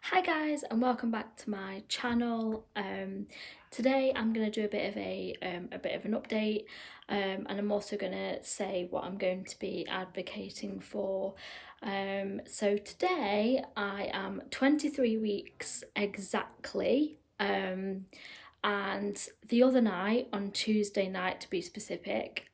Hi guys, and welcome back to my channel. Today I'm going to do a bit of an update, and I'm also going to say what I'm going to be advocating for. So today I am 23 weeks exactly, and the other night, on Tuesday night to be specific,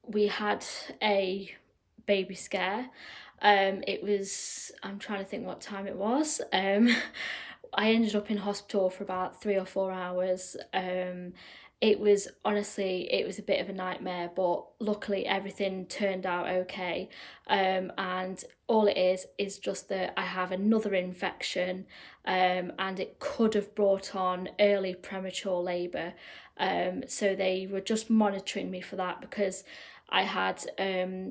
we had a baby scare. I'm trying to think what time it was. I ended up in hospital for about 3 or 4 hours. It was a bit of a nightmare, but luckily everything turned out okay. And all it is just that I have another infection, and it could have brought on early premature labour. So they were just monitoring me for that because I had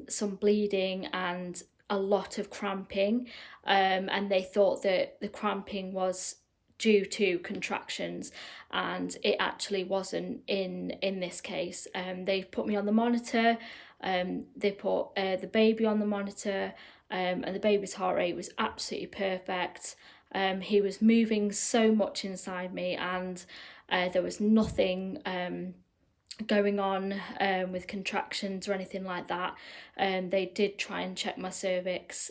some bleeding and a lot of cramping, and they thought that the cramping was due to contractions, and it actually wasn't in this case. They put me on the monitor, they put the baby on the monitor, and the baby's heart rate was absolutely perfect. He was moving so much inside me, and there was nothing going on with contractions or anything like that. They did try and check my cervix,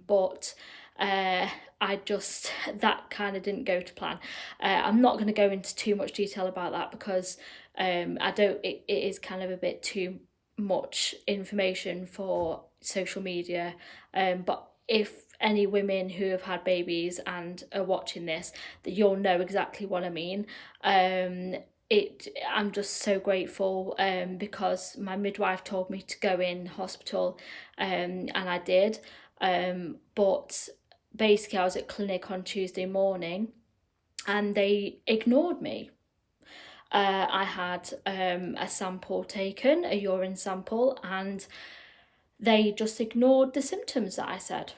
but that kind of didn't go to plan. I'm not going to go into too much detail about that because it is kind of a bit too much information for social media. But if any women who have had babies and are watching this, that you'll know exactly what I mean. I'm just so grateful, because my midwife told me to go in hospital, and I did. But basically I was at clinic on Tuesday morning and they ignored me. I had a sample taken, a urine sample, and they just ignored the symptoms that I said,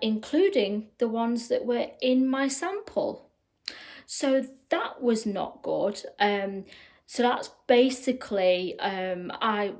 including the ones that were in my sample. So that was not good. So that's basically, I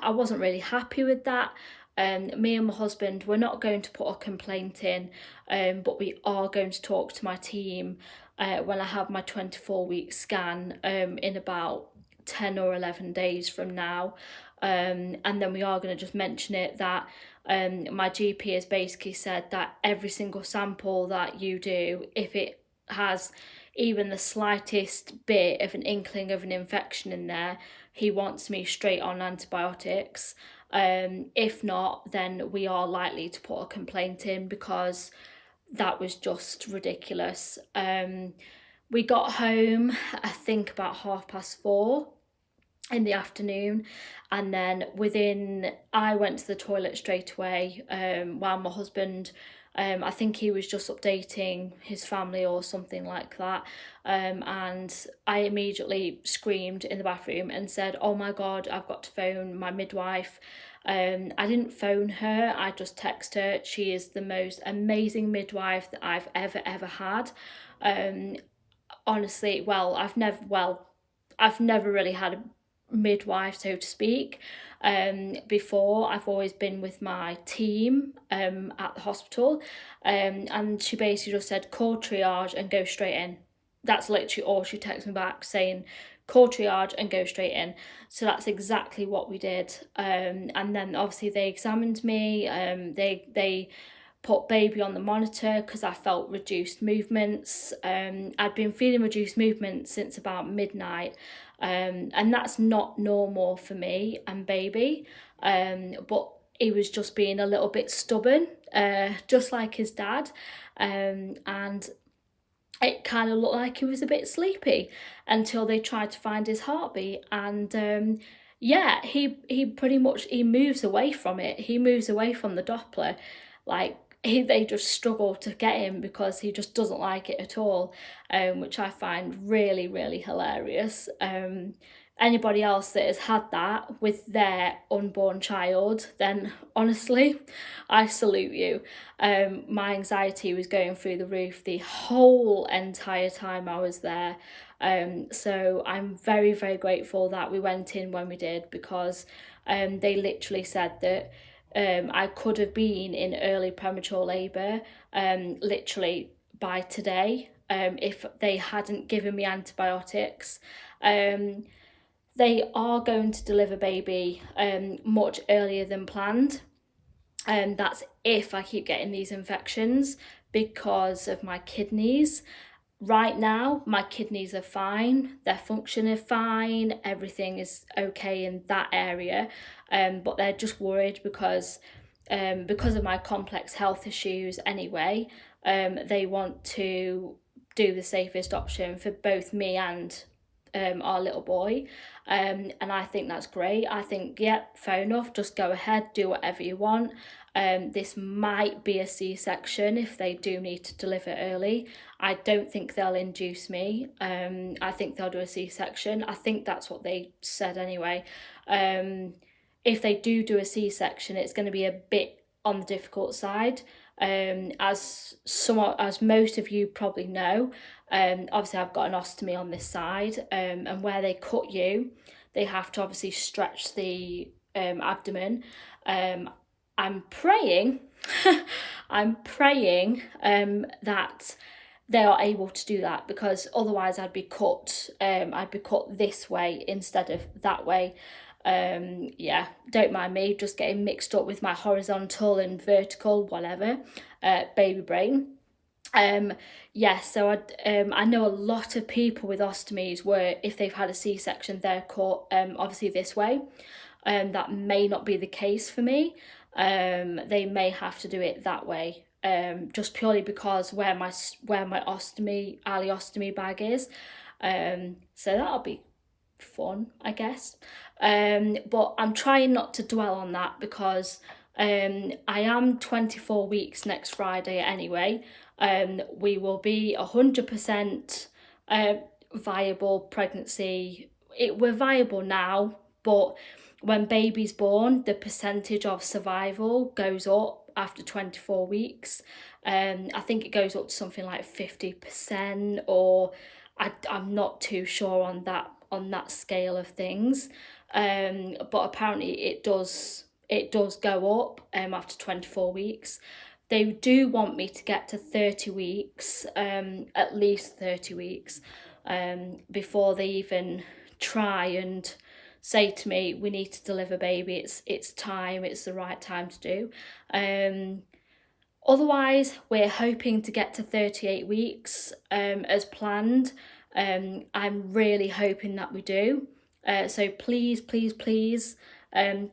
wasn't really happy with that. Me and my husband, we're not going to put a complaint in, but we are going to talk to my team when I have my 24-week scan, in about 10 or 11 days from now. And then we are going to just mention it that my GP has basically said that every single sample that you do, if it has even the slightest bit of an inkling of an infection in there, he wants me straight on antibiotics. If not, then we are likely to put a complaint in because that was just ridiculous. We got home, I think, about 4:30 in the afternoon, and then I went to the toilet straight away, while my husband, I think he was just updating his family or something like that, and I immediately screamed in the bathroom and said, oh my god, I've got to phone my midwife. I didn't phone her, I just texted her. She is the most amazing midwife that I've ever had. Honestly, I've never really had a midwife, so to speak. Before, I've always been with my team at the hospital, and she basically just said call triage and go straight in. That's literally all she texted me back, saying call triage and go straight in. So that's exactly what we did. And then obviously they examined me. They put baby on the monitor because I felt reduced movements. I'd been feeling reduced movements since about midnight, and that's not normal for me and baby. But he was just being a little bit stubborn, just like his dad, and it kind of looked like he was a bit sleepy until they tried to find his heartbeat, and yeah, he pretty much, he moves away from it. He moves away from the Doppler, like they just struggle to get him because he just doesn't like it at all, which I find really hilarious. Anybody else that has had that with their unborn child, then honestly, I salute you. My anxiety was going through the roof the whole entire time I was there. So I'm very grateful that we went in when we did, because they literally said that I could have been in early premature labour literally by today if they hadn't given me antibiotics. They are going to deliver baby much earlier than planned. And that's if I keep getting these infections because of my kidneys. Right now, my kidneys are fine, their function is fine, everything is okay in that area. But they're just worried because of my complex health issues anyway. They want to do the safest option for both me and our little boy. And I think that's great. I think, yeah, fair enough, just go ahead, do whatever you want. This might be a C-section if they do need to deliver early. I don't think they'll induce me. I think they'll do a C-section. I think that's what they said anyway. If they do a C-section, it's going to be a bit on the difficult side. As most of you probably know, obviously I've got an ostomy on this side, and where they cut you, they have to obviously stretch the abdomen. I'm praying, I'm praying that they are able to do that, because otherwise I'd be cut this way instead of that way. Yeah, don't mind me just getting mixed up with my horizontal and vertical, whatever, baby brain. So I know a lot of people with ostomies where if they've had a C-section, they're cut obviously this way. That may not be the case for me. They may have to do it that way. Just purely because where my ileostomy bag is. So that'll be fun, I guess. But I'm trying not to dwell on that because I am 24 weeks next Friday anyway. We will be 100% viable pregnancy. We're viable now, but when baby's born, the percentage of survival goes up after 24 weeks. I think it goes up to something like 50%, or I'm not too sure on that scale of things. But apparently it does go up after 24 weeks. They do want me to get to 30 weeks, at least 30 weeks, before they even try and say to me, we need to deliver baby, it's time, it's the right time to do. Otherwise, we're hoping to get to 38 weeks as planned. I'm really hoping that we do. So please, please, please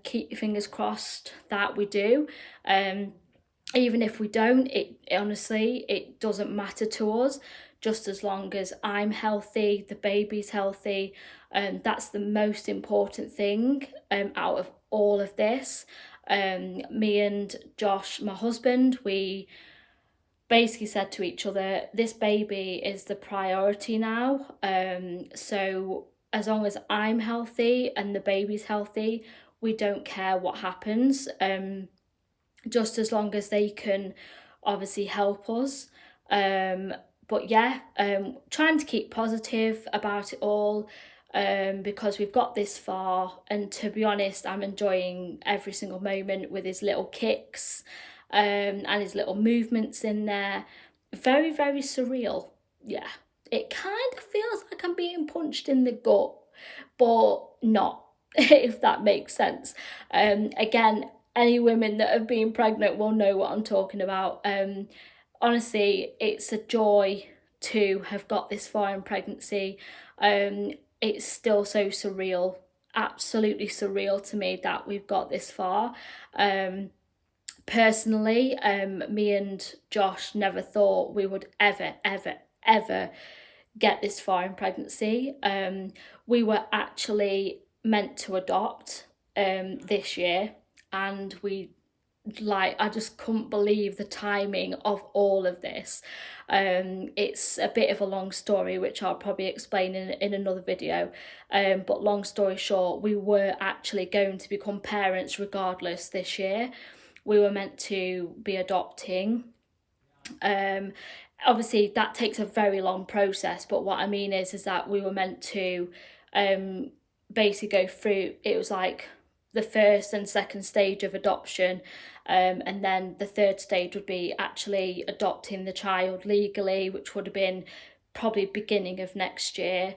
keep your fingers crossed that we do. Even if we don't, it honestly, it doesn't matter to us, just as long as I'm healthy, the baby's healthy. That's the most important thing out of all of this. Me and Josh, my husband, we basically said to each other, this baby is the priority now. So as long as I'm healthy and the baby's healthy, we don't care what happens. Just as long as they can obviously help us. But yeah, trying to keep positive about it all, because we've got this far, and to be honest, I'm enjoying every single moment with his little kicks and his little movements in there. Very, very surreal. Yeah, it kind of feels like I'm being punched in the gut, but not, if that makes sense. Again, any women that have been pregnant will know what I'm talking about. Honestly, it's a joy to have got this far in pregnancy. It's still so surreal, absolutely surreal to me that we've got this far. Personally, me and Josh never thought we would ever, ever, ever get this far in pregnancy. We were actually meant to adopt this year, and I just couldn't believe the timing of all of this. It's a bit of a long story, which I'll probably explain in another video. But long story short, we were actually going to become parents regardless this year. We were meant to be adopting. Obviously that takes a very long process, but what I mean is that we were meant to basically go through, it was like the first and second stage of adoption, and then the third stage would be actually adopting the child legally, which would have been probably beginning of next year.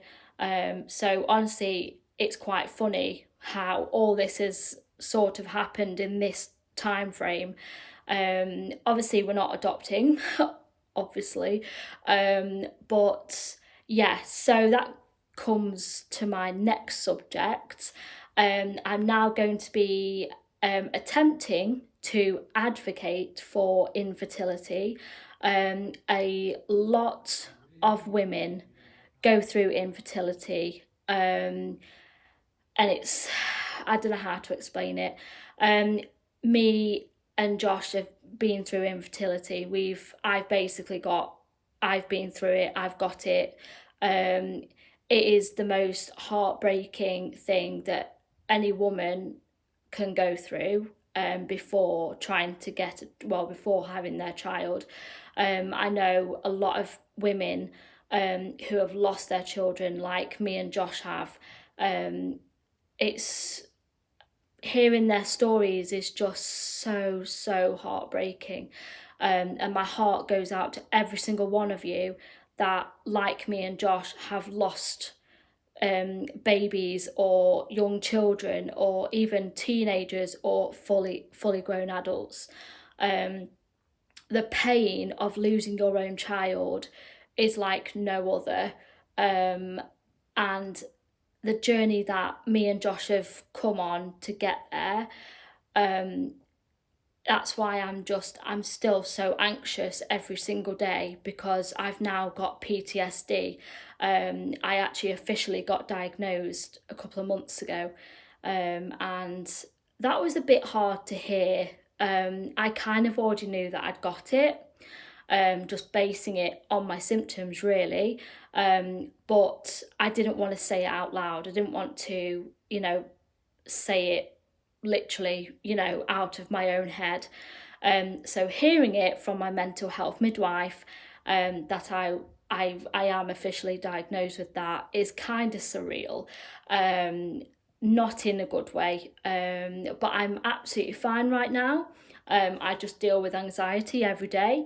So honestly, it's quite funny how all this has sort of happened in this time frame. Obviously we're not adopting, obviously, but yeah, so that comes to my next subject. I'm now going to be attempting to advocate for infertility. A lot of women go through infertility, and it's, I don't know how to explain it. Me and Josh have been through infertility. I've been through it. I've got it. It is the most heartbreaking thing that any woman can go through, before before having their child. I know a lot of women who have lost their children, like me and Josh have. It's Hearing their stories is just so heartbreaking, and my heart goes out to every single one of you that, like me and Josh, have lost babies or young children or even teenagers or fully grown adults. The pain of losing your own child is like no other, and the journey that me and Josh have come on to get there, that's why I'm still so anxious every single day, because I've now got PTSD. I actually officially got diagnosed a couple of months ago, and that was a bit hard to hear. I kind of already knew that I'd got it, just basing it on my symptoms really, but I didn't want to say it out loud. I didn't want to, say it literally, out of my own head. So hearing it from my mental health midwife, that I am officially diagnosed with that, is kind of surreal. Not in a good way, but I'm absolutely fine right now. I just deal with anxiety every day,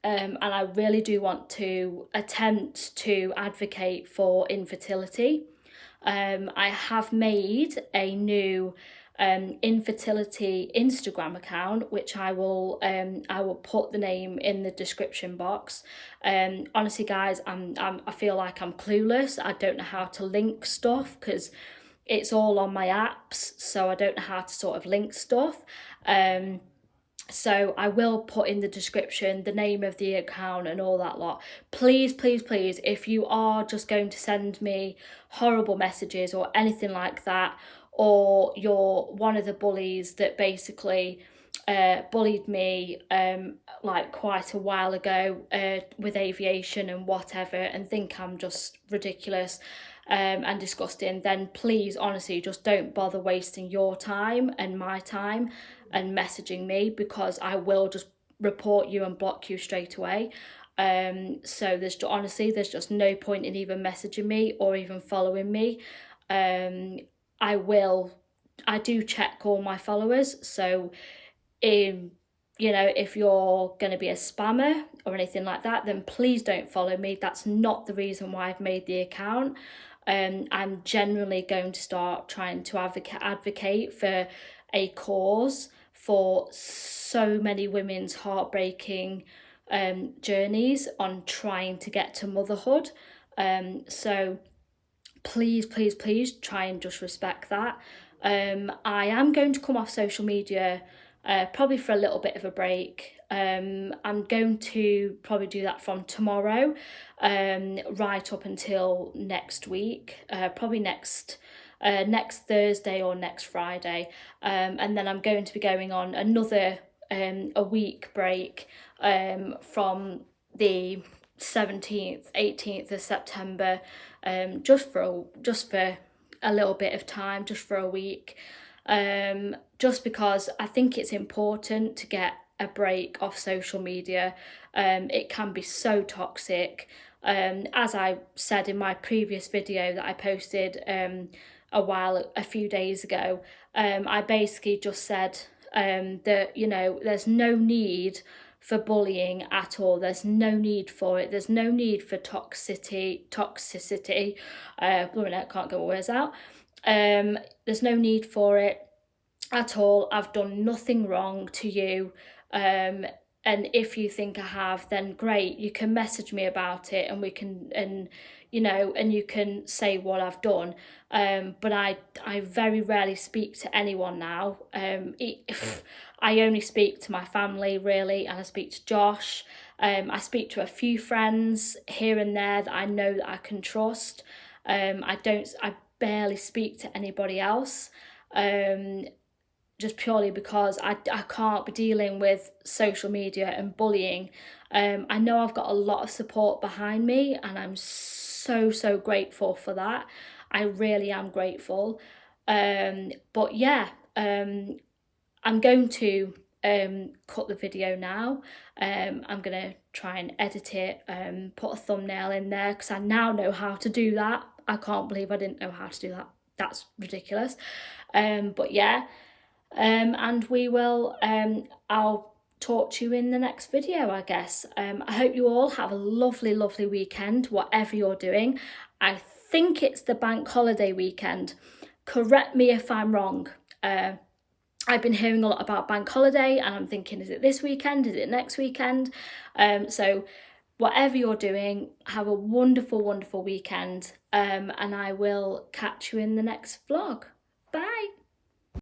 and I really do want to attempt to advocate for infertility. I have made a new infertility Instagram account, which I will put the name in the description box. Honestly, guys, I feel like I'm clueless. I don't know how to link stuff because it's all on my apps, so I don't know how to sort of link stuff. So I will put in the description the name of the account and all that lot. Please, please, please, if you are just going to send me horrible messages or anything like that, or you're one of the bullies that basically bullied me like quite a while ago with aviation and whatever, and think I'm just ridiculous and disgusting, then please, honestly, just don't bother wasting your time and my time and messaging me, because I will just report you and block you straight away. So there's just no point in even messaging me or even following me. I do check all my followers, so if you're going to be a spammer or anything like that, then please don't follow me. That's not the reason why I've made the account. I'm generally going to start trying to advocate for a cause for so many women's heartbreaking journeys on trying to get to motherhood. So please, please, please try and just respect that. I am going to come off social media probably for a little bit of a break. I'm going to probably do that from tomorrow right up until next week, probably next Thursday or next Friday, and then I'm going to be going on another a week break from the 17th, 18th of September, just for a little bit of time, just for a week, just because I think it's important to get a break off social media. It can be so toxic. As I said in my previous video that I posted a few days ago. I basically just said that, you know, there's no need for bullying at all. There's no need for it. There's no need for toxicity. Blooming heck, can't get my words out. There's no need for it at all. I've done nothing wrong to you. And if you think I have, then great, you can message me about it, and we can, and you know, and you can say what I've done. But I very rarely speak to anyone now. I only speak to my family, really, and I speak to Josh. I speak to a few friends here and there that I know that I can trust. I barely speak to anybody else. Just purely because I can't be dealing with social media and bullying. I know I've got a lot of support behind me, and I'm so grateful for that. I really am grateful. But yeah, I'm going to cut the video now. I'm going to try and edit it, put a thumbnail in there, because I now know how to do that. I can't believe I didn't know how to do that. That's ridiculous. But yeah. And we will, I'll talk to you in the next video, I guess. I hope you all have a lovely weekend, whatever you're doing. I think it's the bank holiday weekend. Correct me if I'm wrong. I've been hearing a lot about bank holiday, and I'm thinking, is it this weekend? Is it next weekend? So whatever you're doing, have a wonderful weekend. And I will catch you in the next vlog. Bye.